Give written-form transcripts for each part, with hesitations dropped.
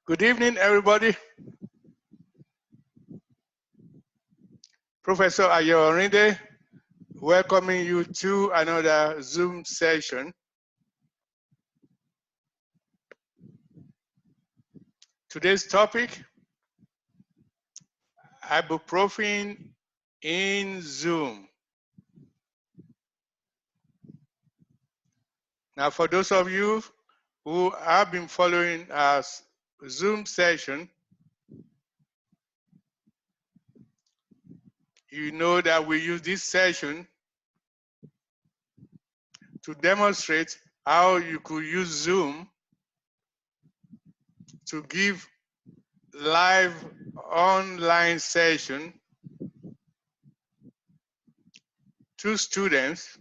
Good evening, everybody. Professor Ayorinde, welcoming you to another Zoom session. Today's topic, ibuprofen in Zoom. Now, for those of you who have been following our Zoom session, you know that we use this session to demonstrate how you could use Zoom to give live online session to students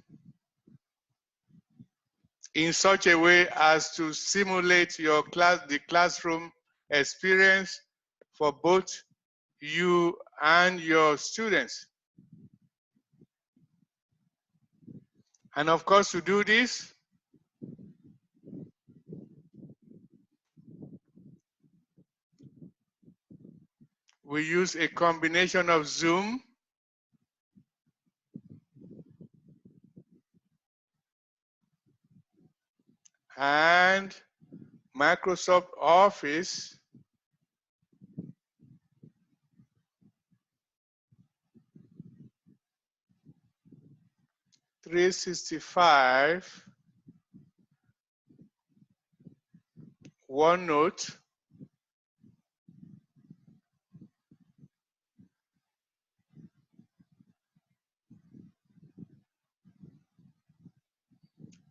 in such a way as to simulate the classroom experience for both you and your students. And of course, to do this, we use a combination of Zoom and Microsoft Office 365, OneNote,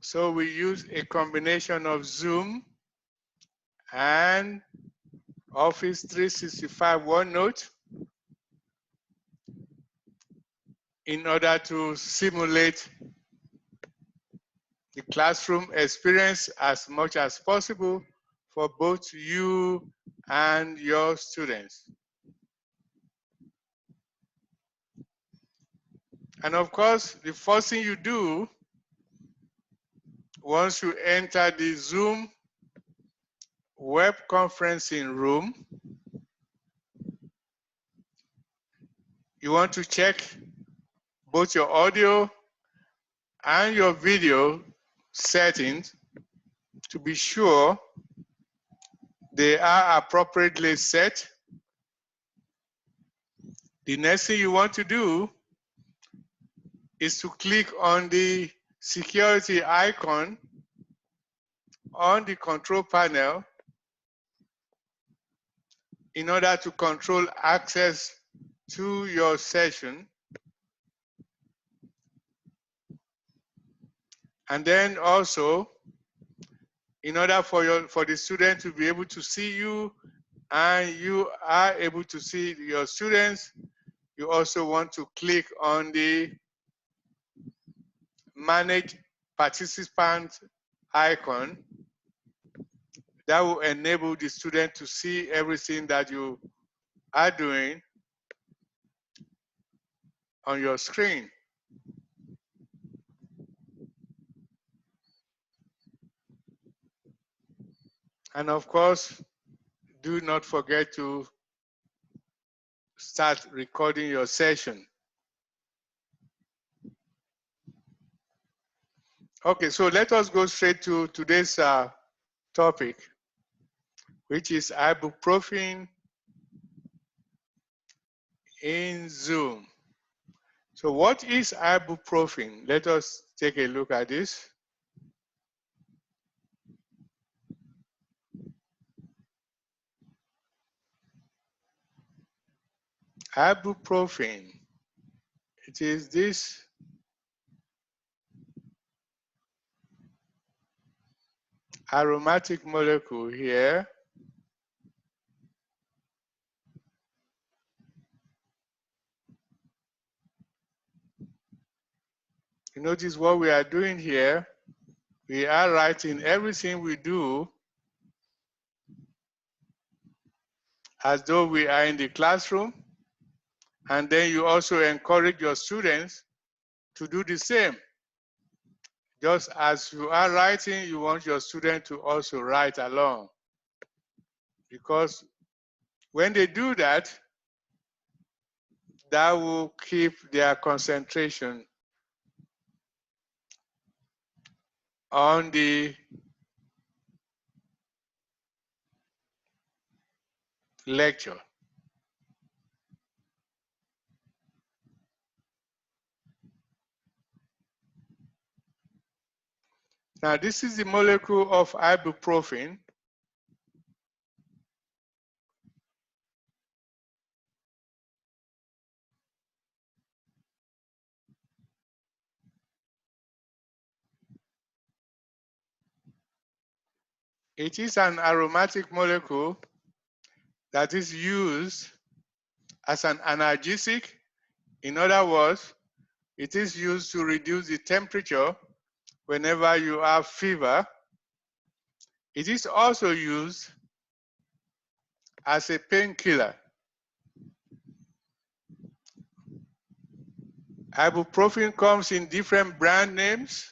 so we use a combination of Zoom and Office 365 OneNote in order to simulate the classroom experience as much as possible for both you and your students. And of course, the first thing you do once you enter the Zoom web conferencing room, you want to check both your audio and your video settings to be sure they are appropriately set. The next thing you want to do is to click on the security icon on the control panel in order to control access to your session. And then also, in order for the student to be able to see you and you are able to see your students, you also want to click on the Manage Participant icon. That will enable the student to see everything that you are doing on your screen. And of course, do not forget to start recording your session. Okay, so let us go straight to today's topic, which is ibuprofen in Zoom. So what is ibuprofen? Let us take a look at this. Ibuprofen, it is this aromatic molecule here. You notice what we are doing here. We are writing everything we do as though we are in the classroom. And then you also encourage your students to do the same. Just as you are writing, you want your student to also write along. because when they do that, that will keep their concentration on the lecture. Now, this is the molecule of ibuprofen. It is an aromatic molecule that is used as an analgesic. In other words, it is used to reduce the temperature whenever you have fever. It is also used as a painkiller. Ibuprofen comes in different brand names.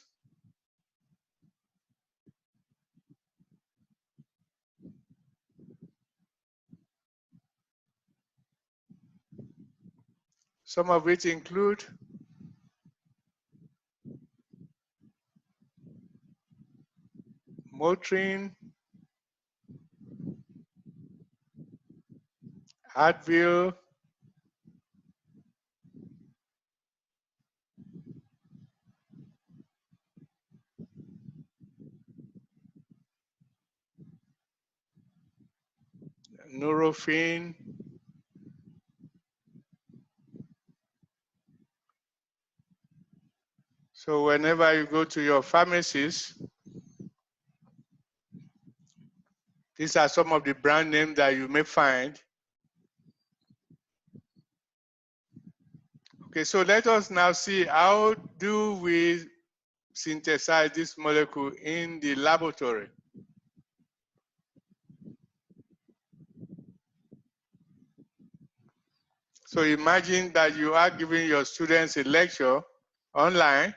Some of which include Motrin, Advil, Nurofen, so whenever you go to your pharmacies, these are some of the brand names that you may find. Okay, so let us now see how do we synthesize this molecule in the laboratory. So imagine that you are giving your students a lecture online.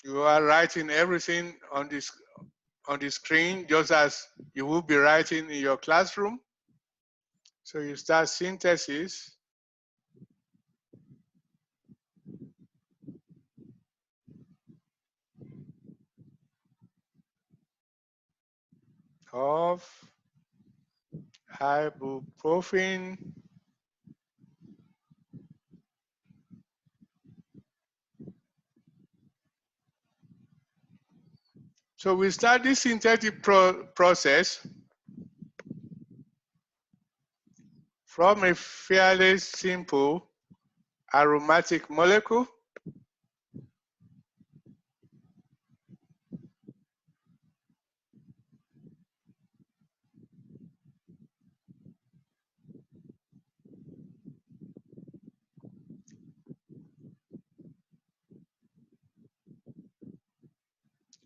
You are writing everything on the screen just as you would be writing in your classroom. So you start synthesis. Of ibuprofen so we start this synthetic process from a fairly simple aromatic molecule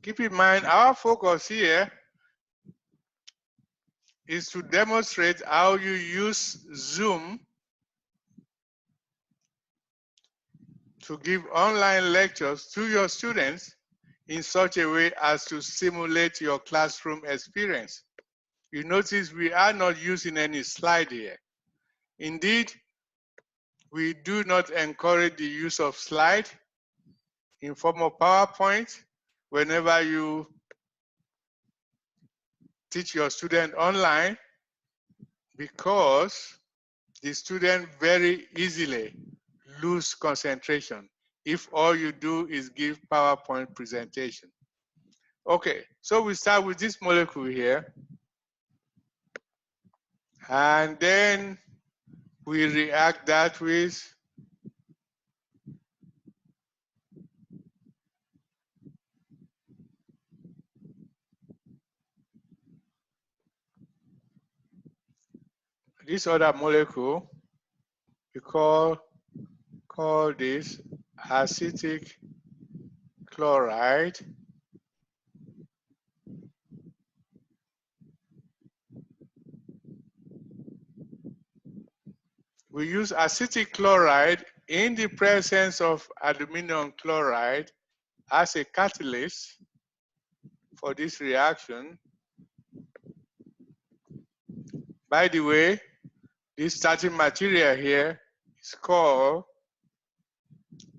keep in mind our focus here is to demonstrate how you use Zoom to give online lectures to your students in such a way as to simulate your classroom experience. You notice we are not using any slide here. Indeed, we do not encourage the use of slide in form of PowerPoint whenever you teach your student online, because the student very easily lose concentration if all you do is give PowerPoint presentation. Okay, so we start with this molecule here, and then we react that with this other molecule. We call this acetic chloride. We use acetic chloride in the presence of aluminum chloride as a catalyst. for this reaction. By the way, this starting material here is called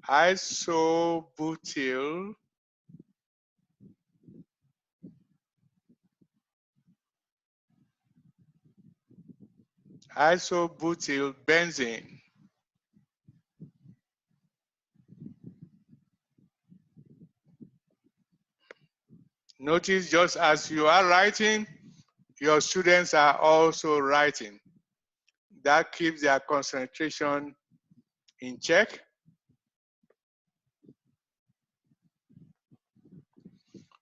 isobutyl benzene. Notice just as you are writing, your students are also writing. That keeps their concentration in check.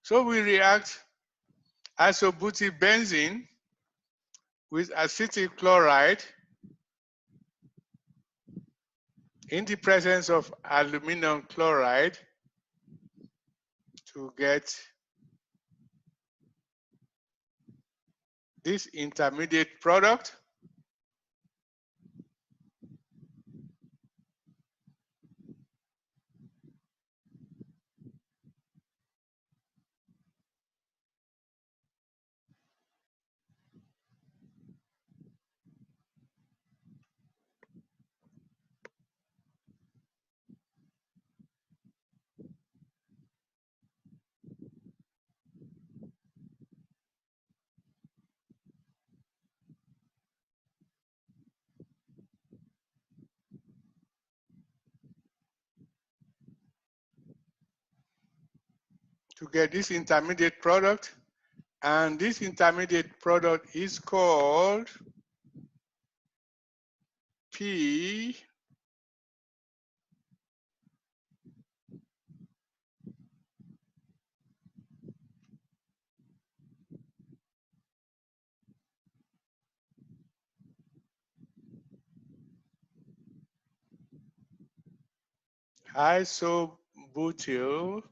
So we react isobutyl benzene with acetic chloride in the presence of aluminum chloride to get this intermediate product. To get this intermediate product, and this intermediate product is called P isobutyl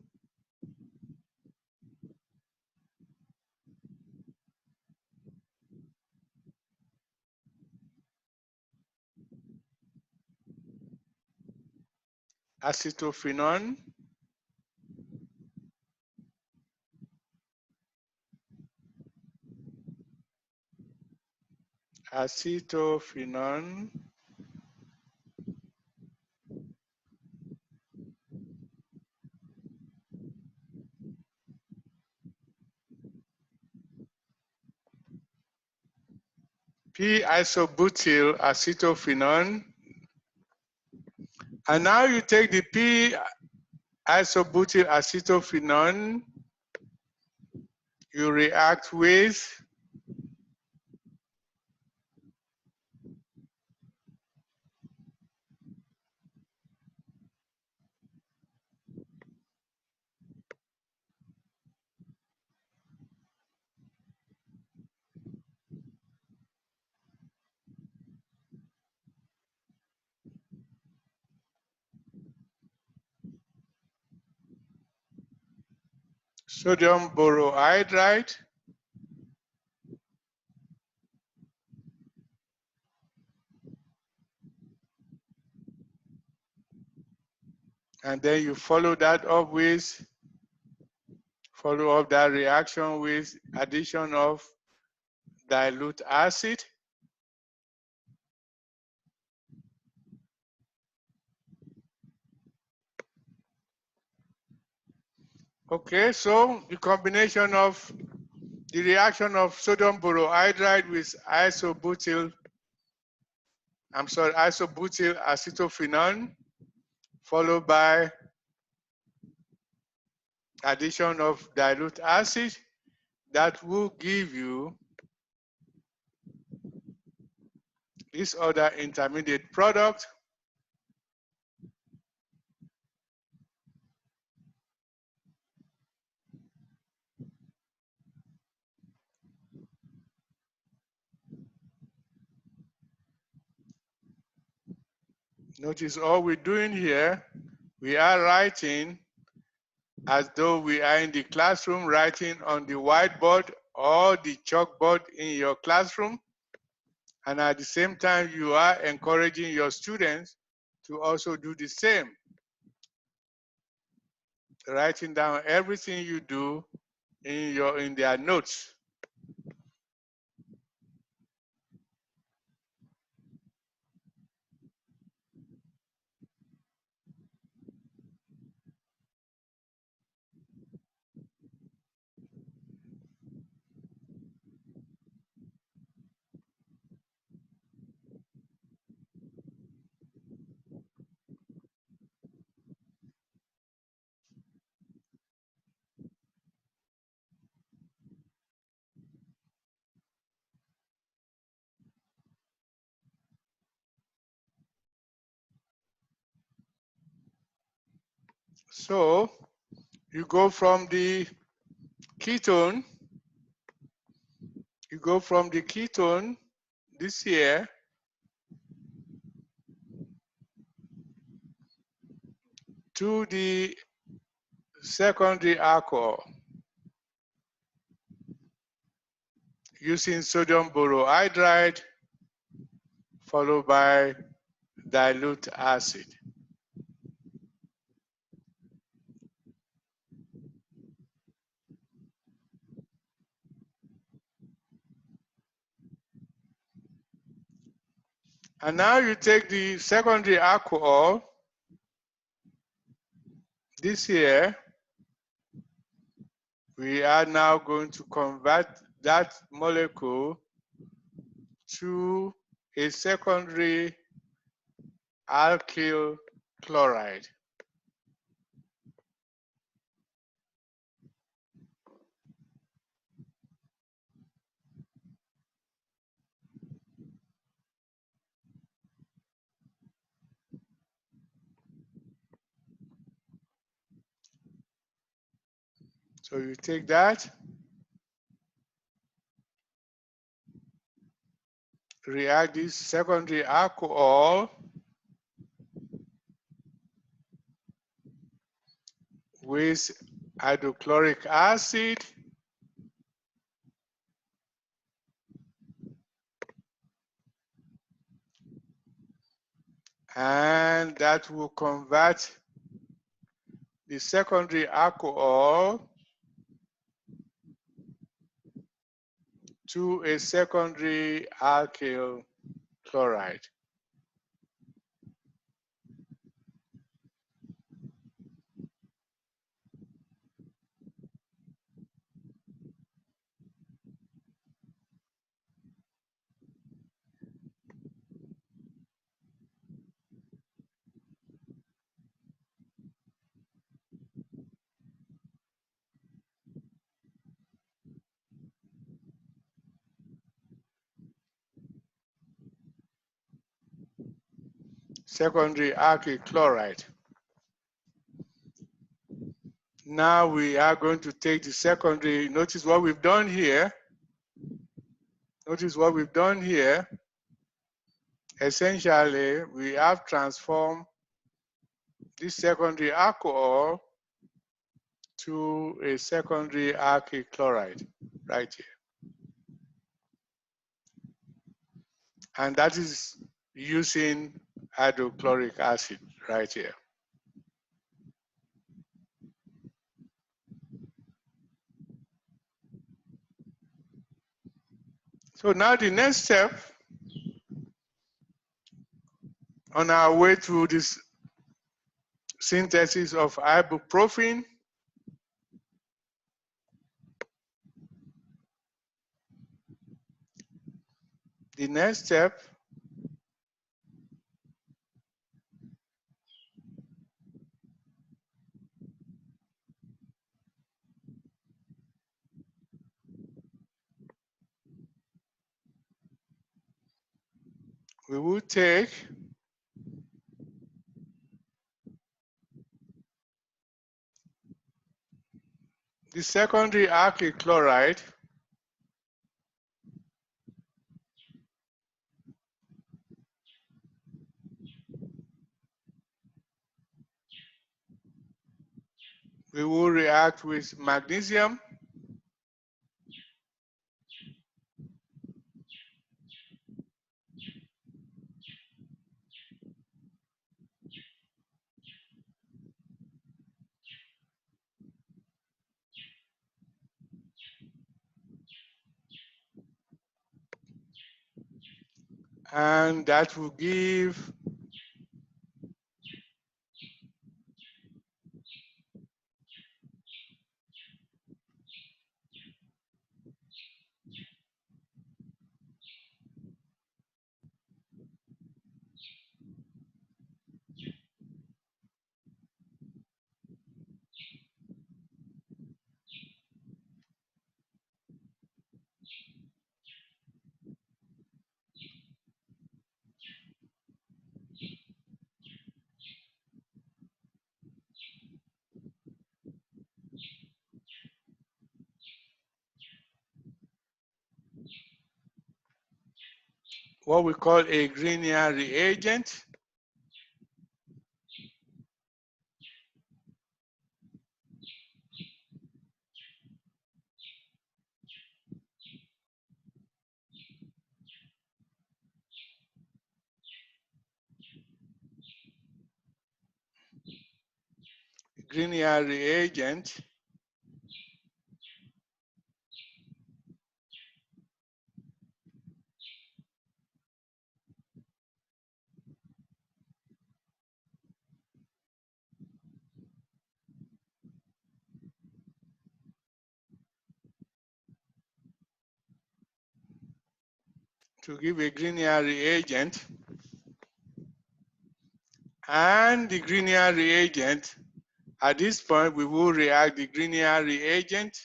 acetophenone acetophenone p-isobutyl acetophenone. And now you take the p-isobutyl acetophenone, you react with sodium borohydride, and then you follow that up that reaction with addition of dilute acid. Okay, so the combination of the reaction of sodium borohydride with isobutyl acetophenone, followed by addition of dilute acid, that will give you this other intermediate product. Notice all we're doing here, we are writing as though we are in the classroom, writing on the whiteboard or the chalkboard in your classroom. And at the same time, you are encouraging your students to also do the same. Writing down everything you do in their notes. So you go from the ketone, this here to the secondary alcohol using sodium borohydride followed by dilute acid. And now you take the secondary alcohol, this here, we are now going to convert that molecule to a secondary alkyl chloride. So you take that, react this secondary alcohol with hydrochloric acid, and that will convert the secondary alcohol to a secondary alkyl chloride. Secondary alkyl chloride. Now we are going to take the secondary, notice what we've done here. Notice what we've done here. Essentially, we have transformed this secondary alcohol to a secondary alkyl chloride right here. And that is using hydrochloric acid right here. So now the next step on our way through this synthesis of ibuprofen, the next step we will take the secondary alkyl chloride we will react with magnesium and that will give what we call a Grignard reagent. Grignard reagent to give a Grignard reagent, and the Grignard reagent, at this point we will react the Grignard reagent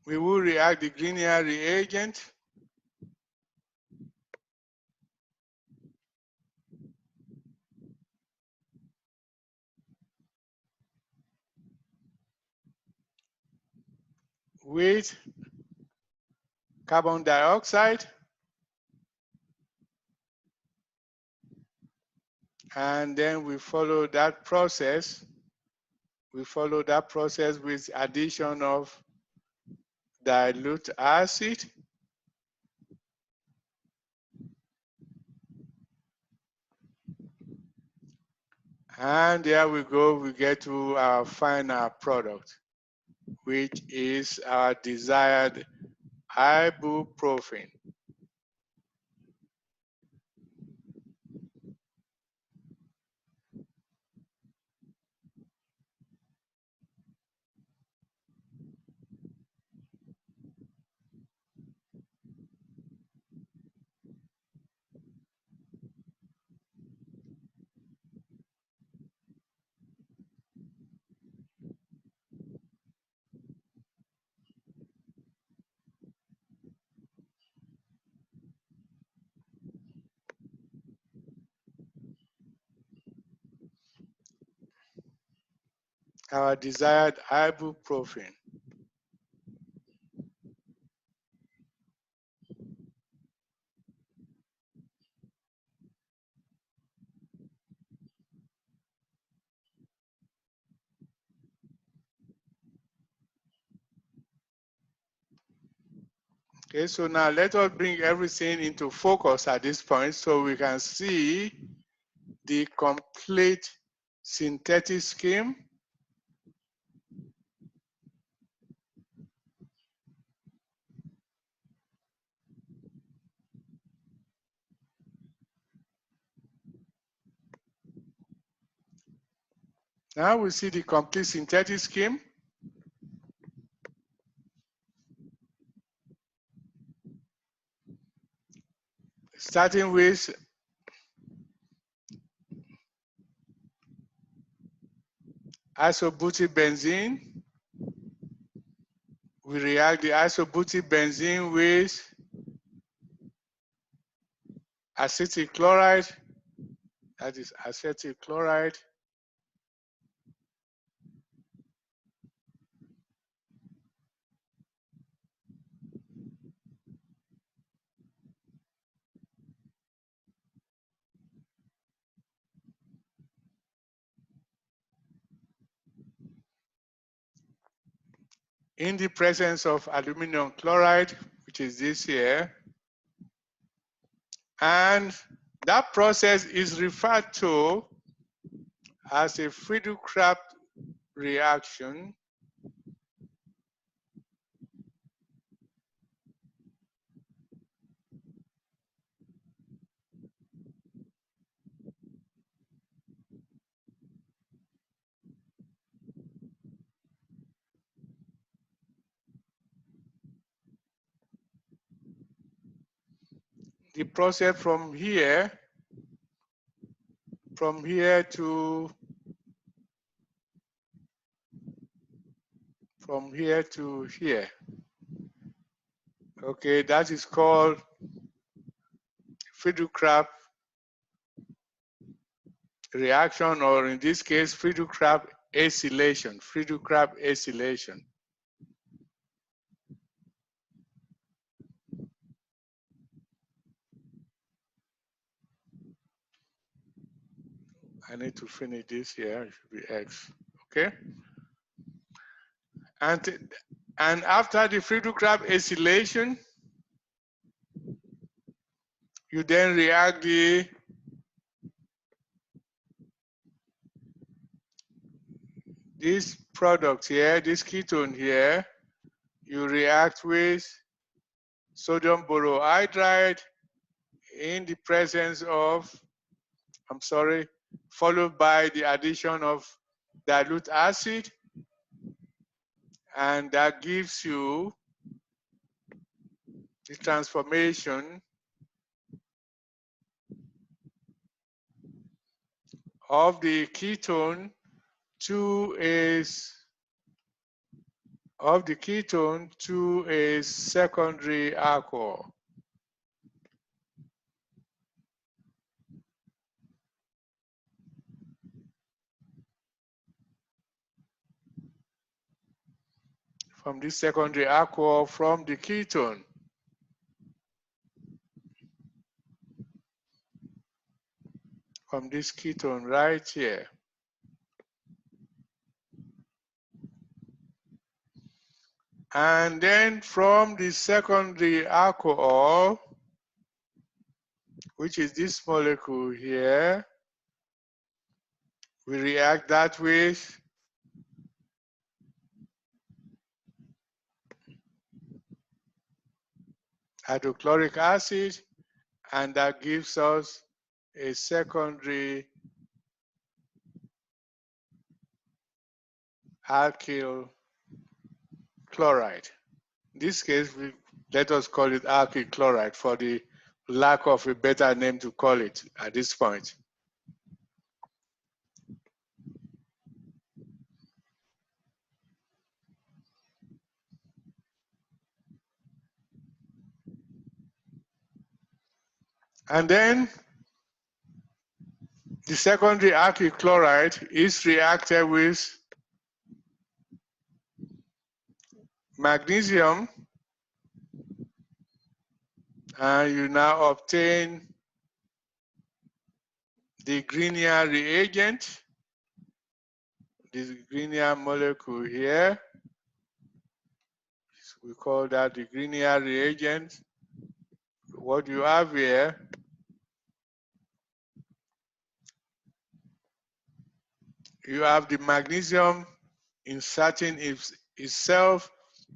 we will react the Grignard reagent with carbon dioxide, and then we follow that process. We follow that process with addition of dilute acid, and there we go, we get to our final product, which is our desired ibuprofen. Our desired ibuprofen. Okay, so now let us bring everything into focus at this point so we can see the complete synthetic scheme. Now we see the complete synthetic scheme. Starting with isobutylbenzene. We react the isobutylbenzene with acetic chloride, that is acetic chloride. in the presence of aluminum chloride, which is this here. And that process is referred to as a Friedel-Crafts reaction. The process from here to here. Okay, that is called Friedel-Crafts reaction, or in this case, Friedel-Crafts acylation. Friedel-Crafts acylation. I need to finish this here. It should be X. Okay. And after the Friedel-Crafts acylation, you then react this product here, this ketone here, you react with sodium borohydride in the presence of, followed by the addition of dilute acid, and that gives you the transformation of the ketone to a secondary alcohol. From this secondary alcohol from the ketone. From this ketone right here. And then from the secondary alcohol, which is this molecule here, we react that with hydrochloric acid, and that gives us a secondary alkyl chloride. In this case, let us call it alkyl chloride for the lack of a better name to call it at this point. And then the secondary alkyl chloride is reacted with magnesium, and you now obtain the Grignard reagent, this Grignard molecule here. We call that the Grignard reagent. What you have here you have the magnesium inserting itself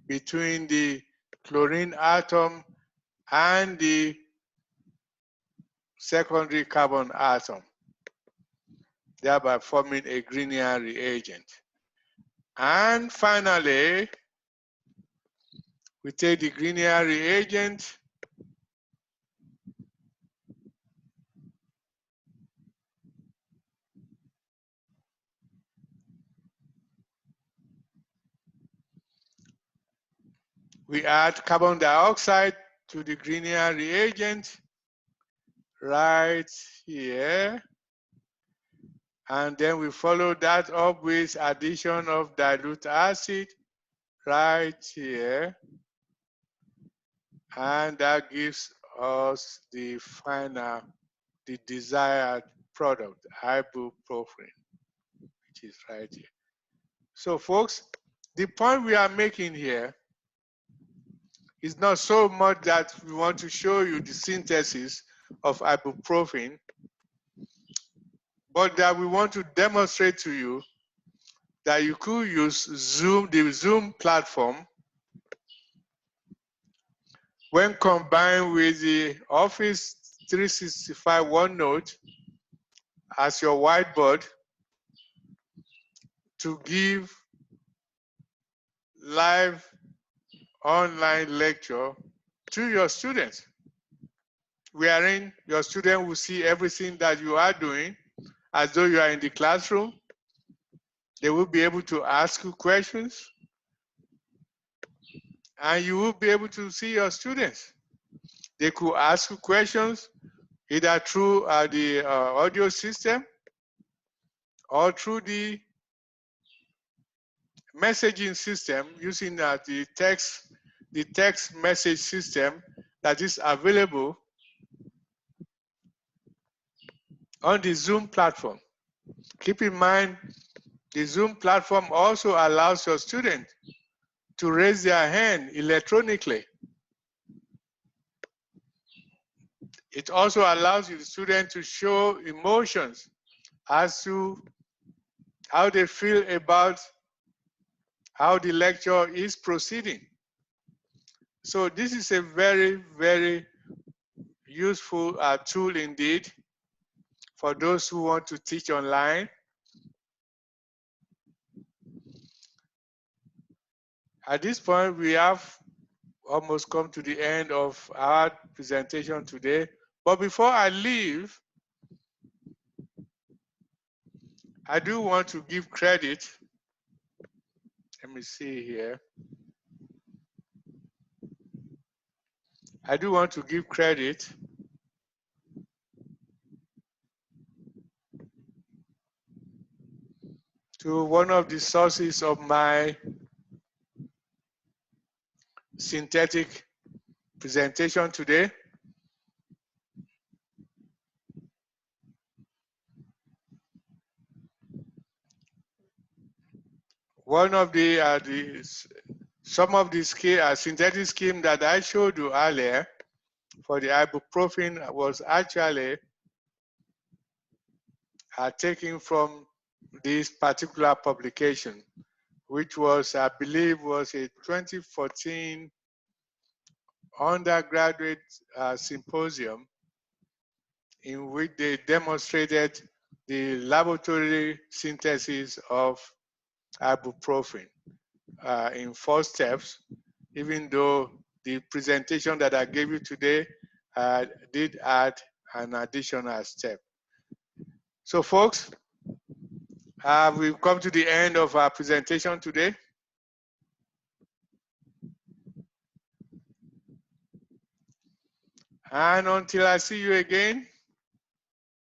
between the chlorine atom and the secondary carbon atom, thereby forming a Grignard reagent. And finally, we take the Grignard reagent we add carbon dioxide to the Grignard reagent right here, and then we follow that up with addition of dilute acid right here, and that gives us the final, the desired product, ibuprofen, which is right here. So folks, the point we are making here is not so much that we want to show you the synthesis of ibuprofen, but that we want to demonstrate to you that you could use Zoom, the Zoom platform, when combined with the Office 365 OneNote as your whiteboard, to give live online lecture to your students, wherein your student will see everything that you are doing as though you are in the classroom. They will be able to ask you questions, and you will be able to see your students. They could ask you questions either through the audio system or through the messaging system using the text message system that is available on the Zoom platform. Keep in mind, the Zoom platform also allows your student to raise their hand electronically. It also allows the student to show emotions as to how they feel about how the lecture is proceeding. So this is a very, very useful tool indeed for those who want to teach online. At this point, we have almost come to the end of our presentation today. But before I leave, I do want to give credit. Let me see here. I do want to give credit to one of the sources of my synthetic presentation today. One of some of the synthetic scheme that I showed you earlier for the ibuprofen was actually taken from this particular publication, which was, I believe, was a 2014 undergraduate symposium in which they demonstrated the laboratory synthesis of ibuprofen in 4 steps, even though the presentation that I gave you today did add an additional step. So folks, we've come to the end of our presentation today. And until I see you again,